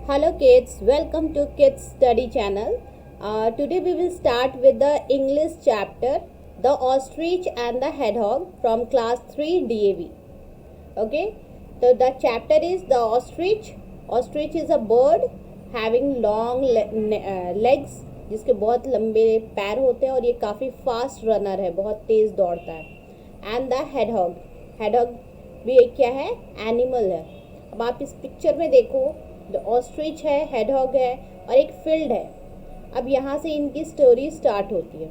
Hello kids, welcome to Kids Study Channel. Today we will start with the English chapter The Ostrich and the Hedgehog from class 3 DAV. Okay, so the chapter is the ostrich. Ostrich is a bird having long legs, जिसके बहुत लंबे पैर होते हैं और ये काफ़ी fast runner है, बहुत तेज़ दौड़ता है. एंड द हेडहॉग, हेडहॉग भी एक क्या है, एनिमल है. अब आप इस पिक्चर में देखो, ऑस्ट्रिच है, हेडहॉग है और एक फील्ड है. अब यहाँ से इनकी स्टोरी स्टार्ट होती है.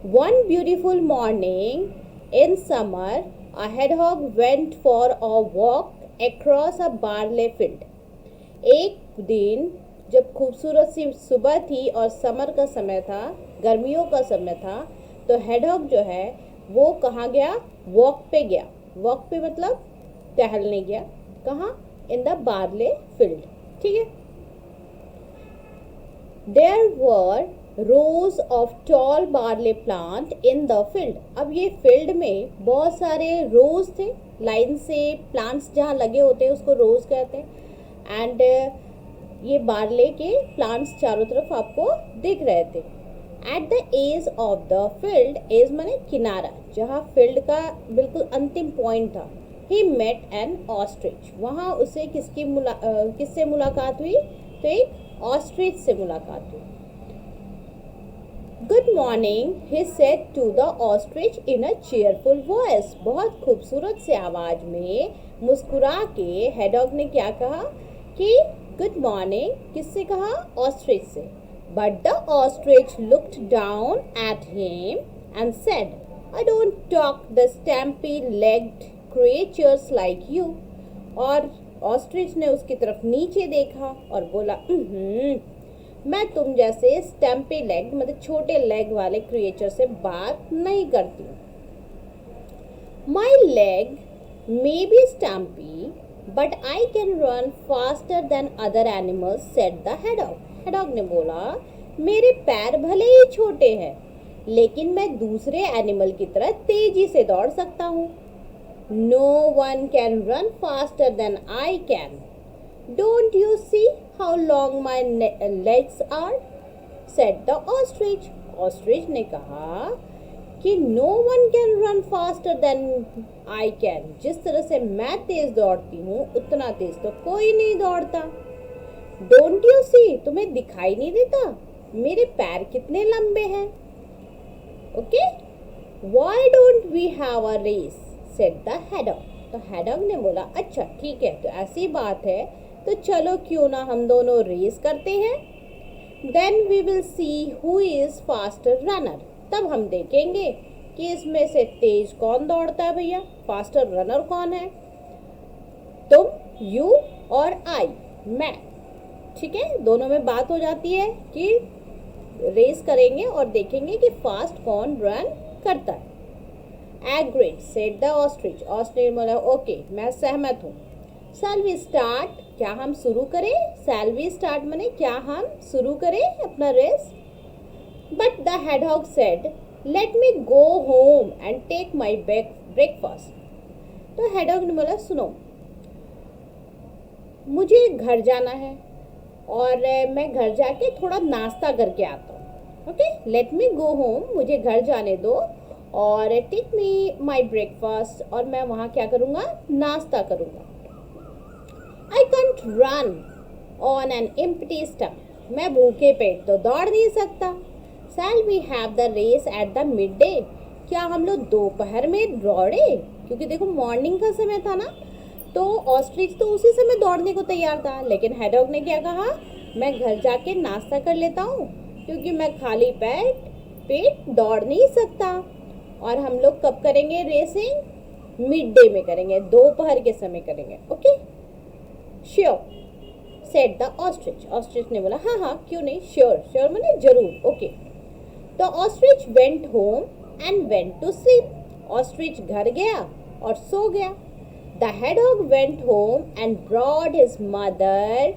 One beautiful morning in summer a hedgehog went for a walk across a barley field. एक दिन जब खूबसूरत सी सुबह थी और समर का समय था, गर्मियों का समय था, तो हेडहॉग जो है वो कहाँ गया, वॉक पे गया. वॉक पे मतलब टहलने गया. कहाँ, इन द बार्ले फील्ड. ठीक है. There were rows of tall barley plant in the field. अब ये फील्ड में बहुत सारे रोज थे, लाइन से प्लांट्स जहाँ लगे होते हैं उसको रोज कहते हैं. एंड ये बार्ले के प्लांट्स चारों तरफ आपको दिख रहे थे. At the edge of the field, edge माने किनारा, जहाँ फील्ड का बिल्कुल अंतिम पॉइंट था, ही मेट एन ऑस्ट्रिच. वहाँ उसे किससे मुलाकात हुई, तो एक ऑस्ट्रिच से मुलाकात हुई. Good morning he said to the ostrich in a cheerful voice. बहुत खूबसूरत से आवाज में मुस्कुरा के हेडॉग ने क्या कहा कि गुड मॉर्निंग. किससे कहा, ऑस्ट्रिच से. But the ostrich looked down at him and said, I don't talk the stumpy legged creatures like you. और ऑस्ट्रिच ने उसकी तरफ नीचे देखा और बोला, मैं तुम जैसे स्टैम्पी लेग मतलब छोटे लेग वाले क्रिएचर से बात नहीं करती. My leg may be stumpy but I can run faster than other animals, said the hedgehog. Hedgehog ने बोला, मेरे पैर भले ही छोटे हैं लेकिन मैं दूसरे एनिमल की तरह तेजी से दौड़ सकता हूँ. No one can run faster than I can. Don't you see how long my legs are? Said the ostrich. Ostrich ने कहा कि no one can run faster than I can. जिस तरह से मैं तेज दौड़ती हूँ उतना तेज तो कोई नहीं दौड़ता. Don't you see? तुम्हें दिखाई नहीं देता मेरे पैर कितने लंबे हैं? Okay? Why don't we have a race? Said the hedgehog. तो हेडॉग ने बोला, अच्छा ठीक है, तो ऐसी बात है तो चलो क्यों ना हम दोनों रेस करते हैं. Then we will see who is faster runner. तब हम देखेंगे कि इसमें से तेज कौन दौड़ता है भैया, फास्टर रनर कौन है. तुम, यू और आई, मैं. ठीक है, दोनों में बात हो जाती है कि रेस करेंगे और देखेंगे कि फास्ट कौन रन करता है. Agreed, said the ostrich. Ostrich बोला, ओके मैं सहमत हूँ. Shall we start? क्या हम शुरू करें. Shall we start माने क्या हम शुरू करें अपना race. But the hedgehog said, let me go home and take my breakfast. तो hedgehog ने बोला, सुनो मुझे घर जाना है और मैं घर जाके थोड़ा नाश्ता करके आता हूँ. Okay, let me go home, मुझे घर जाने दो और टेक मी माई ब्रेकफास्ट, और मैं वहाँ क्या करूँगा, नाश्ता करूँगा. I can't run on an empty stomach. मैं भूखे पेट तो दौड़ नहीं सकता. Shall we have the race at the midday. क्या हम लोग दोपहर में दौड़े, क्योंकि देखो मॉर्निंग का समय था ना, तो ऑस्ट्रिच तो उसी समय दौड़ने को तैयार था. लेकिन हेडॉग ने क्या कहा, मैं घर जाके नाश्ता कर लेता हूँ क्योंकि मैं खाली पेट दौड़ नहीं सकता. और हम लोग कब करेंगे रेसिंग, मिड डे में करेंगे, दोपहर के समय करेंगे. Okay, sure, said the ostrich. Ostrich ने बोला, हाँ हाँ क्यों नहीं, श्योर. श्योर माने जरूर. ओके. तो ostrich went home and went to sleep. Ostrich घर गया और सो गया. The hedgehog went home and brought his mother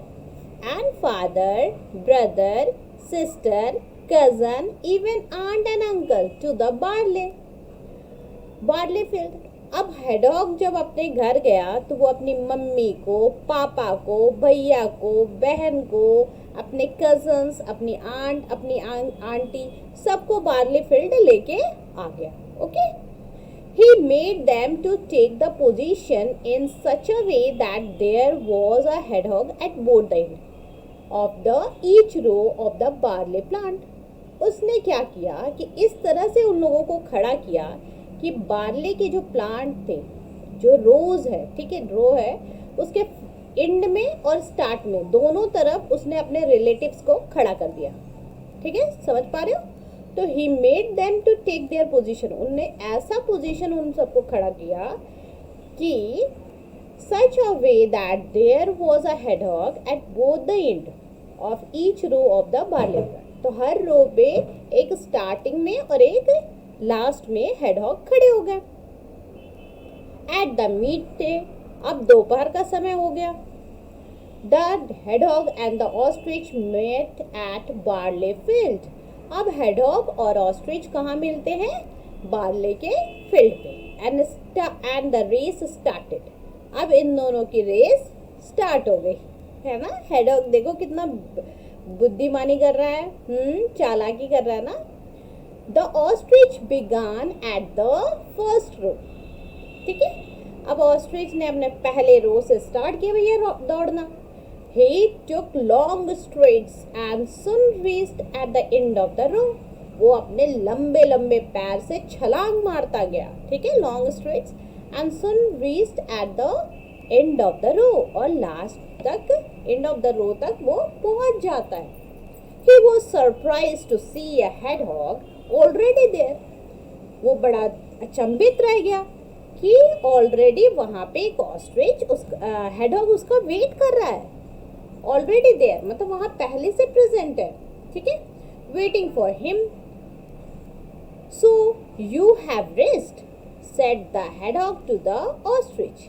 and father, brother, sister, cousin, even aunt and uncle to the barley field. अब हेडॉग जब अपने घर गया तो वो अपनी मम्मी को, पापा को, भैया को, बहन को, अपने कजन्स, अपनी आंट, अपनी आंटी, सबको बार्ली फील्ड लेके आ गया. Okay. He made them to take the position in such a way that there was a hedgehog at both the end of the each row of the barley plant. उसने क्या किया कि इस तरह से उन लोगों को खड़ा किया कि बार्ले के जो प्लांट थे, जो रोज है, ठीक है, रो है, उसके एंड में और स्टार्ट में दोनों तरफ उसने अपने रिलेटिव्स को खड़ा कर दिया. ठीक है, समझ पा रहे हो? तो he made them to take their position. उनने ऐसा पोजीशन उन सबको खड़ा किया कि such a way that there was a hedgehog at both the end of each row of the barley plant. तो हर रो पे एक स्टार्टिंग में और एक लास्ट में हेडहॉग खड़े हो गए. एट द मिड डे, अब दोपहर का समय हो गया. The hedgehog and the ostrich met at barley field. अब हेडहॉग और ऑस्ट्रिच कहाँ मिलते हैं? बार्ले के फील्ड पे. And the race started. अब इन दोनों की रेस स्टार्ट हो गई, है ना. हेडहॉग देखो कितना बुद्धिमानी कर रहा है, चालाकी कर रहा है ना. The ostrich began at the first row. ठीक है, अब ऑस्ट्रिच ने अपने पहले रो से स्टार्ट किया भैया दौड़ना. He took long strides and soon reached at the end of the row. वो अपने लंबे लंबे पैर से छलांग मारता गया. ठीक है, long strides and soon reached at the end of the row. और लास्ट तक, एंड ऑफ द रो तक वो पहुंच जाता है. He was surprised to see a hedgehog already there. वो बड़ा अचंभित रह गया कि ऑलरेडी वहां पे एक ऑस्ट्रिच हेडहॉग उसका वेट कर रहा है. ऑलरेडी देयर मतलब वहां पहले से प्रेजेंट है. ठीक है, waiting for him. So you have rest, said the hedgehog to the ostrich.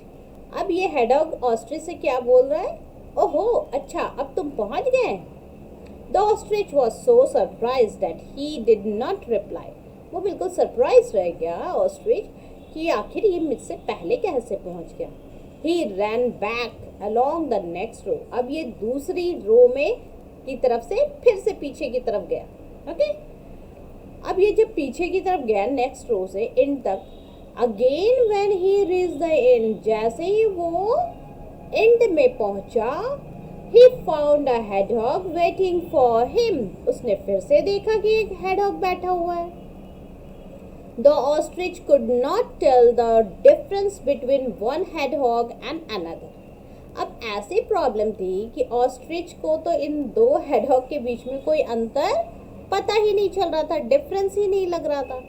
अब ये हेडहॉग ऑस्ट्रिच से क्या बोल रहा है? ओहो, अच्छा, अब तुम पहुंच गए. The ostrich was so surprise that he did not reply. वो बिल्कुल सरप्राइज रह गया ऑस्ट्रिच कि आखिर ये मुझसे पहले कैसे पहुंच गया. He ran back along the next row. अब ये दूसरी रो में की तरफ से फिर से पीछे की तरफ गया. ओके, अब ये जब पीछे की तरफ गया नेक्स्ट रो से एंड तक, again when he reach the end, जैसे ही वो एंड में पहुंचा, he found a hedgehog waiting for him. उसने फिर से देखा कि एक हेडहॉग बैठा हुआ है. The ostrich could not tell the difference between one hedgehog and another. अब ऐसी प्रॉब्लम थी कि ऑस्ट्रिच को तो इन दो हेडहॉग के बीच में कोई अंतर पता ही नहीं चल रहा था, डिफरेंस ही नहीं लग रहा था.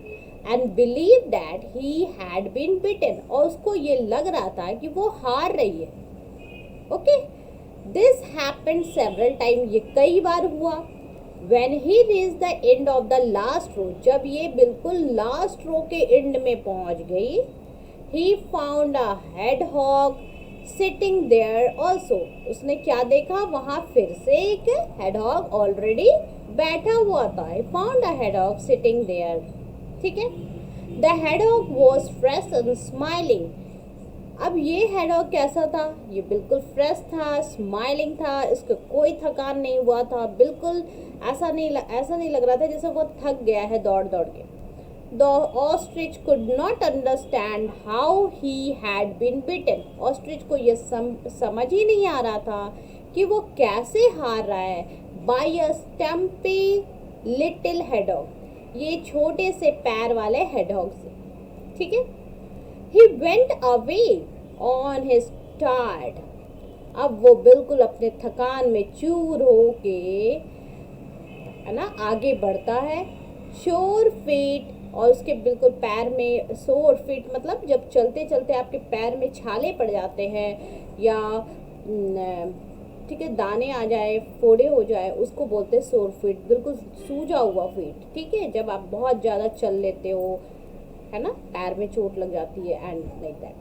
And believe that he had been beaten. और उसको ये लग रहा था कि वो हार रही है. Okay, this happened several time. ये कई बार हुआ. When he reached the end of the last row, जब ये बिल्कुल लास्ट रो के एंड में पहुंच गई, he found a hedgehog sitting there also. उसने क्या देखा? वहां फिर से एक hedgehog ऑलरेडी बैठा हुआ था. He found a hedgehog sitting there. ठीक है, the hedgehog was fresh and smiling. अब ये हेडहॉग कैसा था? ये बिल्कुल फ्रेश था, स्माइलिंग था, इसको कोई थकान नहीं हुआ था. बिल्कुल ऐसा नहीं लग रहा था जैसे वो थक गया है दौड़ दौड़ के. The ostrich could not understand how he had been beaten. Ostrich को ये समझ ही नहीं आ रहा था कि वो कैसे हार रहा है बाय अ स्टम्पी लिटिल हेडहॉग, ये छोटे से पैर वाले हेडहॉग से. ठीक है, he went away on his tired. अब वो बिल्कुल अपने थकान में चूर हो के, है ना, आगे बढ़ता है. शोर फीट, और उसके बिल्कुल पैर में शोर फीट मतलब जब चलते चलते आपके पैर में छाले पड़ जाते हैं या ठीक है दाने आ जाए, फोड़े हो जाए, उसको बोलते हैं शोर फीट. बिल्कुल सूजा हुआ फीट. ठीक है, जब आप बहुत ज़्यादा चल लेते हो, है ना, पैर में चोट लग जाती है. And like that.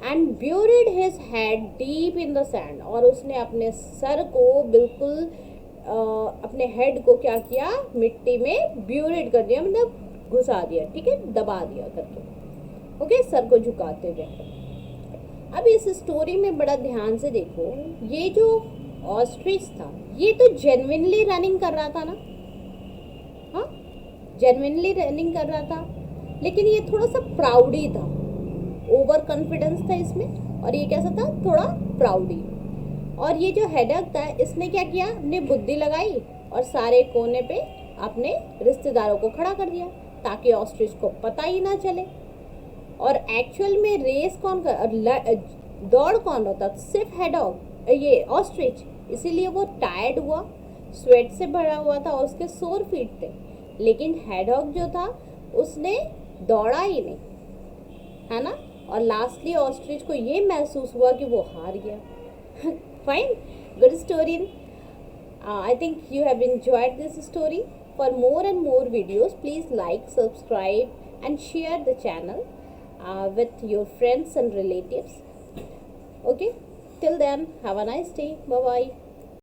And buried his head deep in the sand. और उसने अपने सर को बिल्कुल अपने हेड को क्या किया? मिट्टी में ब्यूरिड कर दिया, मतलब घुसा दिया. ठीक है, दबा दिया करके. ओके, सर को झुकाते हुए। अब इस स्टोरी में बड़ा ध्यान से देखो, ये जो ऑस्ट्रिच था ये तो जेन्युइनली रनिंग कर रहा था ना, हाँ जेन्युइनली रनिंग कर रहा था, लेकिन ये थोड़ा सा प्राउडी था, ओवर कॉन्फिडेंस था इसमें, और ये कैसा था, थोड़ा प्राउडी। और ये जो हेडक था इसने क्या किया, अपनी बुद्धि लगाई और सारे कोने पे अपने रिश्तेदारों को खड़ा कर दिया ताकि ऑस्ट्रिच को पता ही ना चले। और एक्चुअल में रेस कौन कर, दौड़ कौन होता, सिर्फ हेडॉग, ये ऑस्ट्रिच, इसीलिए वो टायर्ड हुआ, स्वेट से भरा हुआ था और उसके सोर फीट थे। लेकिन हेडॉग जो था उसने दौड़ा ही नहीं, है ना। और लास्टली ऑस्ट्रिच को ये महसूस हुआ कि वो हार गया। Fine, good story. I think you have enjoyed this story. For more and more videos, please like, subscribe, and share the channel with your friends and relatives. Okay, till then, have a nice day. Bye bye.